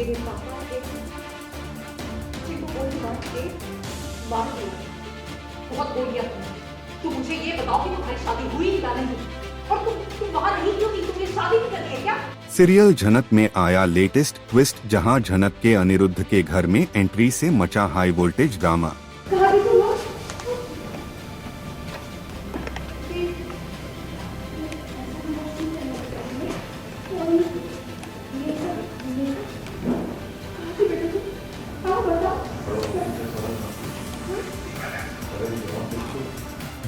मेरे पापा के चिंटू गोली मार के मार दिया। बहुत बोल दिया तुमने। तुम मुझे ये बताओ कि तुम्हारी शादी हुई या नहीं, और तुम वहां नहीं क्यों थी? तुमने शादी नहीं करनी है क्या? सीरियल झनक में आया लेटेस्ट ट्विस्ट, जहां झनक के अनिरुद्ध के घर में एंट्री से मचा हाई वोल्टेज ड्रामा।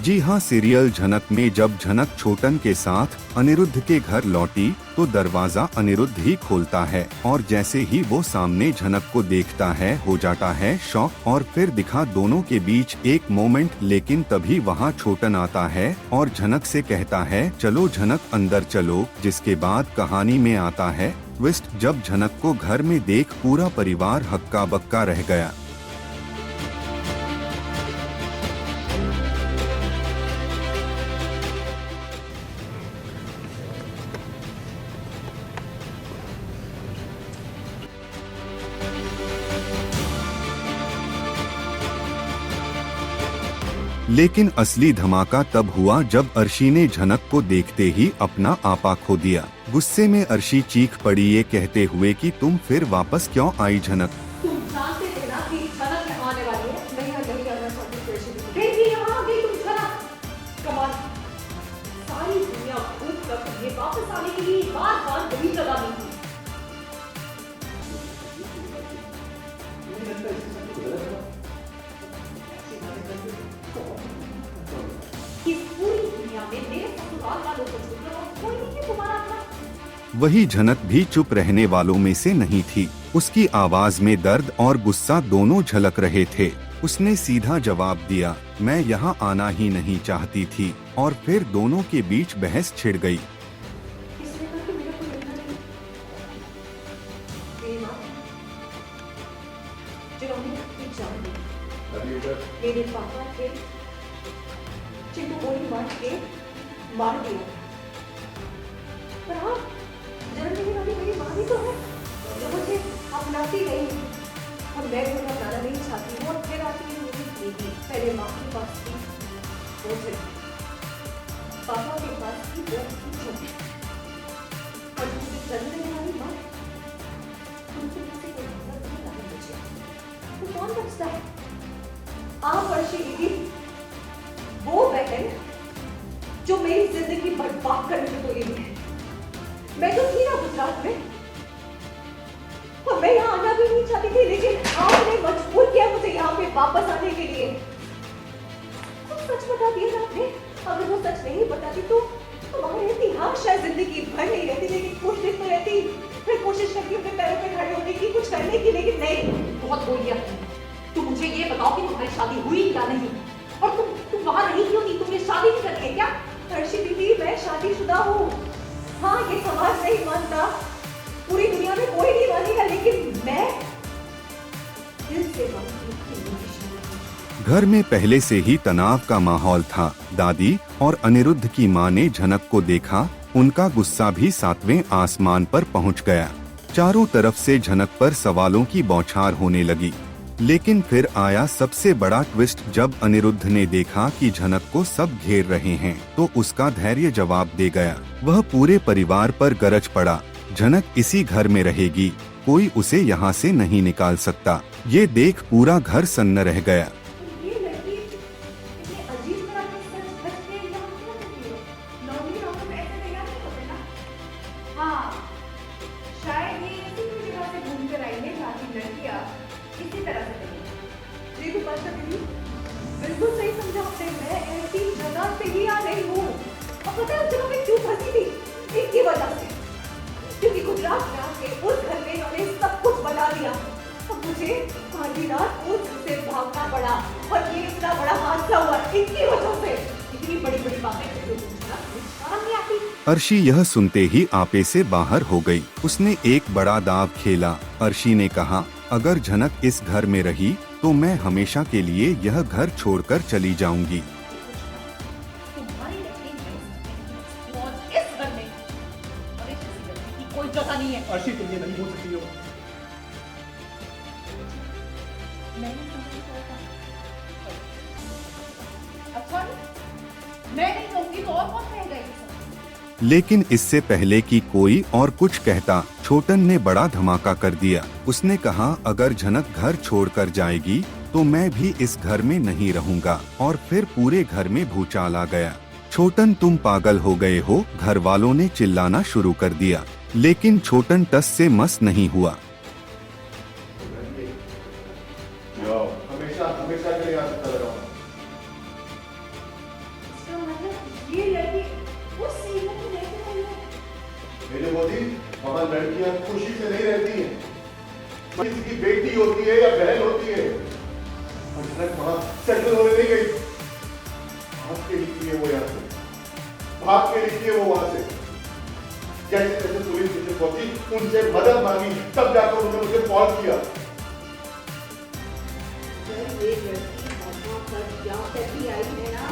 जी हां, सीरियल झनक में जब झनक छोटन के साथ अनिरुद्ध के घर लौटी तो दरवाजा अनिरुद्ध ही खोलता है, और जैसे ही वो सामने झनक को देखता है हो जाता है शॉक, और फिर दिखा दोनों के बीच एक मोमेंट, लेकिन तभी वहां छोटन आता है और झनक से कहता है चलो झनक अंदर चलो, जिसके बाद कहानी में आता है ट्विस्ट, जब झनक को घर में देख पूरा परिवार हक्का बक्का रह गया। लेकिन असली धमाका तब हुआ जब अर्शी ने झनक को देखते ही अपना आपा खो दिया। गुस्से में अर्शी चीख पड़ी ये कहते हुए कि तुम फिर वापस क्यों आई झनक। तुम जानते थे ना कि झनक यहाँ आने वाली है। मैं यहाँ नहीं आना चाहती थी अर्शी दीदी। देखिए यहाँ आ गई तुम झनक। कमाल, सारी दुनिया भूख कर ये वापस आने के लिए बार-बार वही जगह नहीं थी। इस पूरी दुनिया में मेरे ससुराल वालों को छोड़कर और कोई नहीं है तुम्हारा अपना। वही झनक भी चुप रहने वालों में से नहीं थी। उसकी आवाज में दर्द और गुस्सा दोनों झलक रहे थे। उसने सीधा जवाब दिया, मैं यहाँ आना ही नहीं चाहती थी, और फिर दोनों के बीच बहस छिड़ गई। इसने कहा कि मेरे को मिलना नहीं। मेरी माँ जिन्होंने अपनी जान दी, मेरे पापा के चिंटू गोली मार के मार दिया। पर हाँ, जन्म देने वाली मेरी माँ भी तो है, जो मुझे अपनाती नहीं, और मैं उन्हें अपनाना नहीं चाहती हूँ। और फिर आती है मेरी बेटी, पहले माँ के पास थी, वो फिर पापा के पास थी, वो फिर और मुझे जन्म देने वाली माँ, उनके पास से कोई मतलब नहीं लाने मुझे। तो कौन बचता है? आप अर्शी दीदी, वो बहन जो मेरी जिंदगी बर्बाद करने में कोई नहीं है। मैं तो थी ना गुजरात में, और मैं यहाँ आना भी नहीं चाहती थी, लेकिन आपने मजबूर किया मुझे यहाँ पे वापस आने के लिए। तो सच बता दिया ना आपने। अगर वो सच नहीं बताती तो वहां रहती, हाँ शायद जिंदगी भर नहीं रहती, लेकिन कुछ दिन तो रहती। फिर कोशिश करती अपने पैरों पे खड़े होने की, कुछ करने की, लेकिन नहीं। बहुत बोल दिया तुम मुझे ये बताओ कि तुम्हारी शादी हुई या नहीं, और तुम वहां नहीं क्यों थी? तुमने शादी नहीं करनी है क्या? अर्शी दीदी, मैं शादीशुदा हूँ। हाँ, ये समाज नहीं मानता, पूरी दुनिया में कोई नहीं मानेगा, लेकिन मैं दिल से मानती हूँ। घर में पहले से ही तनाव का माहौल था। दादी और अनिरुद्ध की मां ने झनक को देखा, उनका गुस्सा भी 7वें आसमान पर पहुंच गया। चारों तरफ से झनक पर सवालों की बौछार होने लगी। लेकिन फिर आया सबसे बड़ा ट्विस्ट, जब अनिरुद्ध ने देखा कि झनक को सब घेर रहे हैं तो उसका धैर्य जवाब दे गया। वह पूरे परिवार पर गरज पड़ा, झनक इसी घर में रहेगी, कोई उसे यहाँ से नहीं निकाल सकता। ये देख पूरा घर सन्न रह गया। बिल्कुल सही समझा आपने। मैं ऐसी जगह से ही आ रही हूँ, और पता है उस जगह में क्यों फंसी थी? इनकी वजह से, क्योंकि गुजरात में आके उस घर में इन्होंने सब कुछ बना दिया, और मुझे आधी रात उस घर से भागना पड़ा, और ये इतना बड़ा हादसा हुआ इनकी वजह से। इतनी बड़ी बड़ी बातें करते हो तुम, शर्म नहीं आती? अर्शी यह सुनते ही आपे से बाहर हो गई। उसने एक बड़ा दाव खेला। अर्शी ने कहा, अगर झनक इस घर में रही तो मैं हमेशा के लिए यह घर छोड़कर चली जाऊंगी। तुम्हारी इस घर में कोई जगह नहीं है। अर्शी, तुम ये नहीं बोल सकती हो। मैं नहीं कहूँगी तो और कौन कहेगा ये सब? लेकिन इससे पहले कि कोई और कुछ कहता, छोटन ने बड़ा धमाका कर दिया। उसने कहा, अगर झनक घर छोड़कर जाएगी तो मैं भी इस घर में नहीं रहूंगा। और फिर पूरे घर में भूचाल आ गया। छोटन, तुम पागल हो गए हो, घर वालों ने चिल्लाना शुरू कर दिया। लेकिन छोटन टस से मस नहीं हुआ। हमेशा हमेशा के लिए आता रहा हूँ। इसका मतलब ये लड़की उस सीन में रह रही है। मेरे मोदी, वहाँ लड़कियाँ खुशी से नहीं रहती हैं। किसी की बेटी होती है या बहन होती है। अचानक वहाँ सेटल होने नहीं गई। भाग के निकली है वो यहाँ से। भाग के निकली है वो वहाँ से। जैसे जैसे पुलिस स्टेशन पहुंची, उनसे मदद मांगी, तब जाकर उन्होंने मुझे कॉल किया। ये लड़की वहाँ पर जहाँ से भी आई है ना,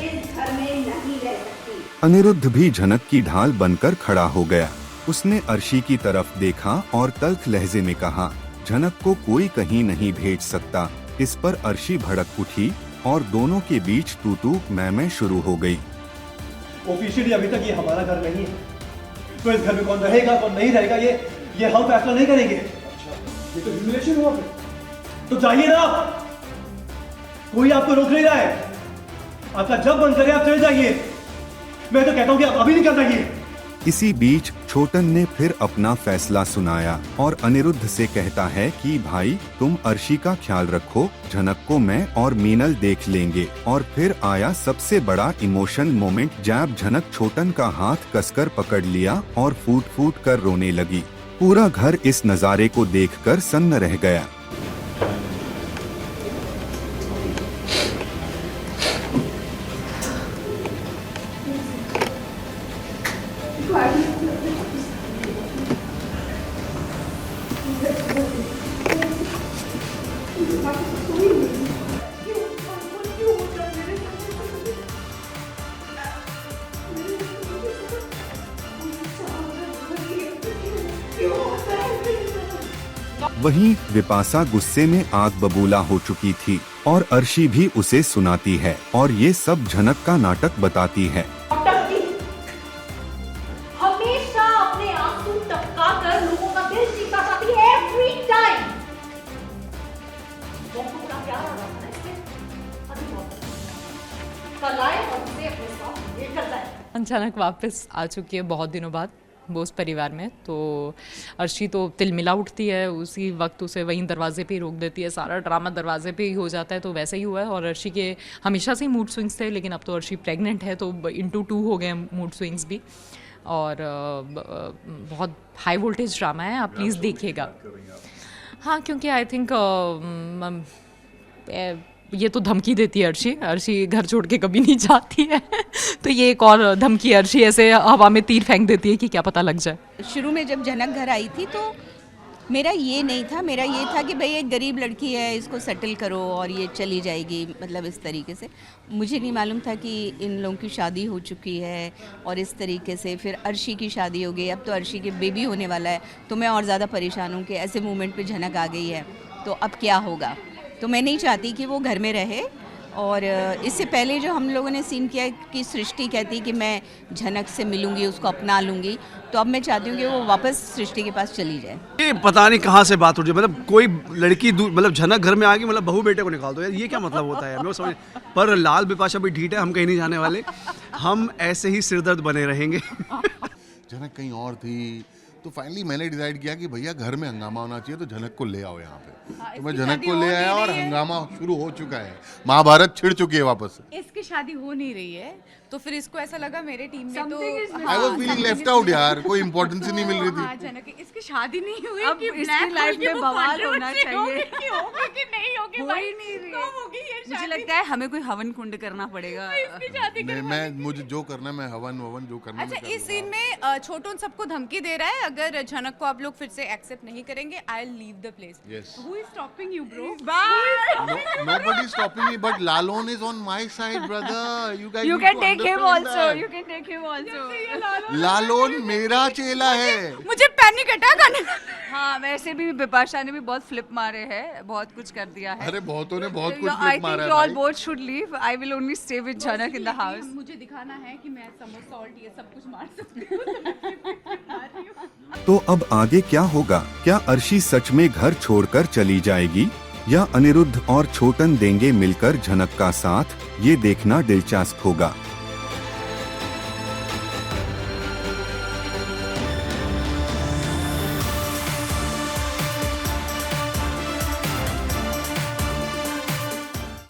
इस घर में नहीं रह सकती। अनिरुद्ध भी झनक की ढाल बनकर खड़ा हो गया। उसने अर्शी की तरफ देखा और तल्ख लहजे में कहा, झनक को कोई कहीं नहीं भेज सकता। इस पर अर्शी भड़क उठी और दोनों के बीच तू मैं शुरू हो गई। ऑफिशियली अभी तक ये हमारा घर नहीं है, तो इस घर में कौन रहेगा कौन नहीं रहेगा ये हम फैसला नहीं करेंगे। अच्छा, ये तो ह्यूमिलेशन हुआ फिर। तो जाइए ना, कोई आपको रोक नहीं रहा है। आपका जब मन करे आप चले जाइए। मैं तो कहता हूँ कि आप अभी निकल जाइए। इसी बीच छोटन ने फिर अपना फैसला सुनाया और अनिरुद्ध से कहता है कि भाई, तुम अर्शी का ख्याल रखो, झनक को मैं और मीनल देख लेंगे। और फिर आया सबसे बड़ा इमोशन मोमेंट, जब झनक छोटन का हाथ कसकर पकड़ लिया और फूट फूट कर रोने लगी। पूरा घर इस नज़ारे को देखकर सन्न रह गया। वहीं विपाशा गुस्से में आग बबूला हो चुकी थी और अर्शी भी उसे सुनाती है और ये सब झनक का नाटक बताती है। हमेशा अपने आंसू टपकाकर लोगों का दिल जीतना चाहती है एवरी टाइम। बहुत बड़ा प्यार आ रहा था ना इससे। अभी बहुत कल आए और उसे अपने साथ लेकर जाए। अचानक वापस आ चुकी है बहुत दिनों बाद बोस परिवार में। तो अर्शी तो तिलमिला उठती है, उसी वक्त उसे वहीं दरवाजे पे ही रोक देती है। सारा ड्रामा दरवाजे पे ही हो जाता है। तो वैसे ही हुआ है। और अर्शी के हमेशा से ही मूड स्विंग्स थे, लेकिन अब तो अर्शी प्रेग्नेंट है तो इनटू 2 हो गए मूड स्विंग्स भी। और बहुत हाई वोल्टेज ड्रामा है, आप प्लीज़ देखिएगा। हाँ, क्योंकि आई थिंक ये तो धमकी देती है अर्शी। अर्शी घर छोड़ के कभी नहीं जाती है तो ये एक और धमकी अर्शी ऐसे हवा में तीर फेंक देती है कि क्या पता लग जाए। शुरू में जब झनक घर आई थी तो मेरा ये नहीं था, मेरा ये था कि भाई एक गरीब लड़की है, इसको सेटल करो और ये चली जाएगी, मतलब इस तरीके से। मुझे नहीं मालूम था कि इन लोगों की शादी हो चुकी है और इस तरीके से फिर अर्शी की शादी हो गई। अब तो अर्शी के बेबी होने वाला है, तो मैं और ज़्यादा परेशान हूँ कि ऐसे मोमेंट पे झनक आ गई है तो अब क्या होगा। तो मैं नहीं चाहती कि वो घर में रहे। और इससे पहले जो हम लोगों ने सीन किया कि सृष्टि कहती कि मैं झनक से मिलूंगी, उसको अपना लूँगी, तो अब मैं चाहती हूँ कि वो वापस सृष्टि के पास चली जाए। ये पता नहीं कहाँ से बात उठ रही है, मतलब कोई लड़की मतलब झनक घर में आ गई, मतलब बहू बेटे को निकाल दो यार, ये क्या मतलब होता है। मैं समझ, पर लाल बिपाशा भी ढीठ है, हम कहीं नहीं जाने वाले, हम ऐसे ही सिरदर्द बने रहेंगे। झनक कहीं और थी, तो फाइनली मैंने डिसाइड किया कि भैया घर में हंगामा होना चाहिए, तो झनक को ले आओ यहाँ पे। तो मैं झनक को ले आया और हंगामा शुरू हो चुका है, महाभारत छिड़ चुकी है वापस। इसकी शादी हो नहीं रही है, तो फिर इसको ऐसा लगा मेरे टीम में तो I was feeling left out यार, कोई इंपॉर्टेंस ही नहीं मिल रही हाँ, थी। जनक इसकी शादी नहीं हुई अब कि इसकी लाइफ में बवाल होना चाहिए। होगी कि नहीं होगी, हो भाई ही नहीं रही कब है। होगी ये मुझे शादी? लगता है हमें कोई हवन कुंड करना पड़ेगा। इसकी शादी मैं मुझे जो करना है, मैं हवन ववन जो करना है अच्छा, मैं इस करूंगा। सीन में छोटू सबको धमकी दे रहा है, अगर झनक को आप लोग फिर से एक्सेप्ट नहीं करेंगे, I will leave the place. Yes. Who is stopping you, bro? Nobody is stopping me, but Lalon is on my side, brother. You guys You need can to take him understand also. that. You can take him also. लालोन मेरा चेला है. मुझे panic attack आने. हाँ, वैसे भी बिपाशा ने भी बहुत फ्लिप मारे हैं, बहुत कुछ कर दिया है. अरे बहुतों ने बहुत कुछ I फ्लिप मारा think है you all भाई. both should leave. I will only stay with Jhanak in the house. मुझे दिखाना है कि मैं समोसा सॉल्ट ये सब कुछ मार सकती हूँ. तो अब आगे क्या होगा? क्या अर्शी सच में घर छोड़कर चली जाएगी या अनिरुद्ध और छोटन देंगे मिलकर झनक का साथ? ये देखना दिलचस्प होगा.